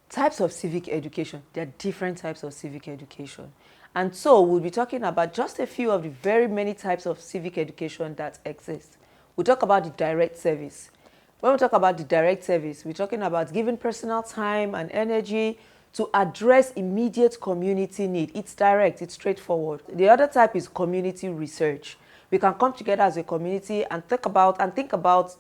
Types of civic education. There are different types of civic education. And so we'll be talking about just a few of the very many types of civic education that exist. We'll talk about the direct service. When we talk about the direct service, we're talking about giving personal time and energy to address immediate community need. It's direct, it's straightforward. The other type is community research. We can come together as a community and think about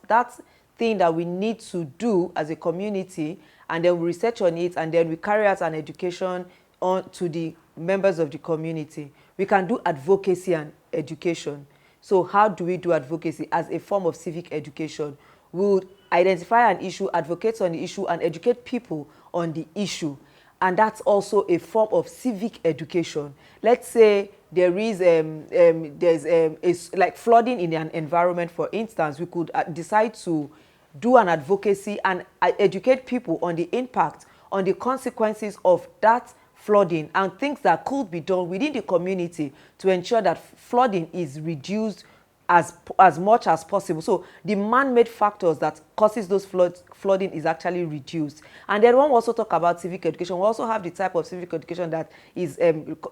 that thing that we need to do as a community, and then we research on it, and then we carry out an education on to the members of the community. We can do advocacy and education. So how do we do advocacy? As a form of civic education. We would identify an issue, advocate on the issue, and educate people on the issue. And that's also a form of civic education. Let's say there is like flooding in an environment, for instance. We could decide to do an advocacy and educate people on the impact, on the consequences of that flooding, and things that could be done within the community to ensure that flooding is reduced as much as possible. So the man-made factors that causes those flooding is actually reduced. And then when we also talk about civic education, we also have the type of civic education that is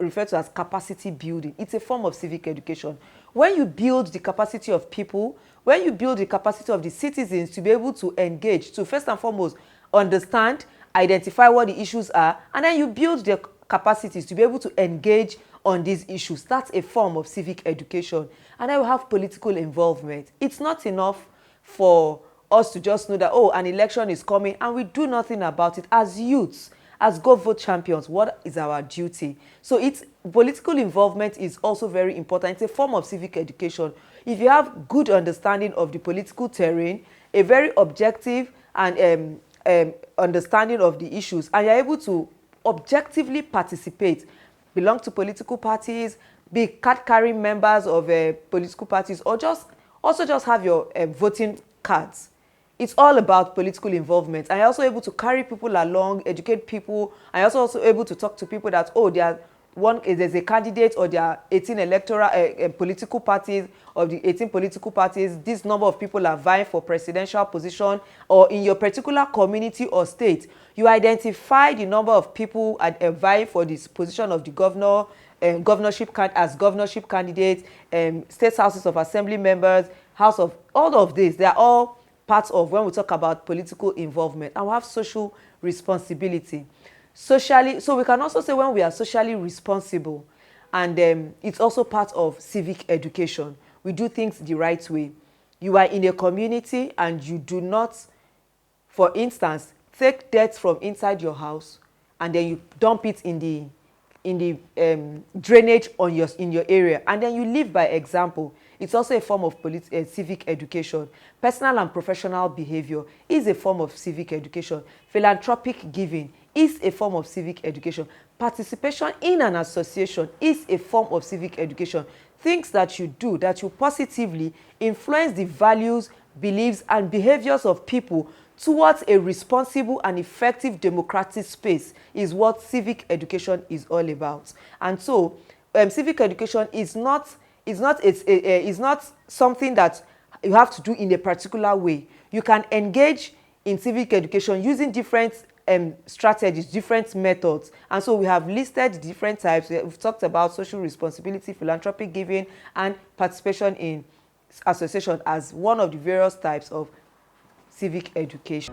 referred to as capacity building. It's a form of civic education. When you build the capacity of people, when you build the capacity of the citizens to be able to engage, to first and foremost understand, identify what the issues are, and then you build their capacities to be able to engage on these issues. That's a form of civic education. And then we have political involvement. It's not enough for us to just know that, oh, an election is coming, and we do nothing about it. As youths, as Go Vote champions, what is our duty? So political involvement is also very important. It's a form of civic education. If you have good understanding of the political terrain, a very objective and understanding of the issues, and you're able to objectively participate, belong to political parties, be card-carrying members of political parties, or just have your voting cards. It's all about political involvement. And you're also able to carry people along, educate people, and you're also able to talk to people that, oh, there's a candidate, or there are 18 electoral political parties. Of the 18 political parties, this number of people are vying for presidential position, or in your particular community or state, you identify the number of people vying for this position of the governor, governorship candidates, state houses of assembly members, house of, all of this. They are all parts of when we talk about political involvement. And we have social responsibility. Socially, so we can also say when we are socially responsible, and it's also part of civic education. We do things the right way. You are in a community and you do not, for instance, take dirt from inside your house and then you dump it in the drainage in your area, and then you live by example. It's also a form of civic education. Personal and professional behavior is a form of civic education. Philanthropic giving is a form of civic education. Participation in an association is a form of civic education. Things that you do that you positively influence the values, beliefs, and behaviors of people towards a responsible and effective democratic space is what civic education is all about. And so civic education is not something that you have to do in a particular way. You can engage in civic education using different strategies, different methods. And so we have listed different types. We've talked about social responsibility, philanthropic giving, and participation in association as one of the various types of civic education.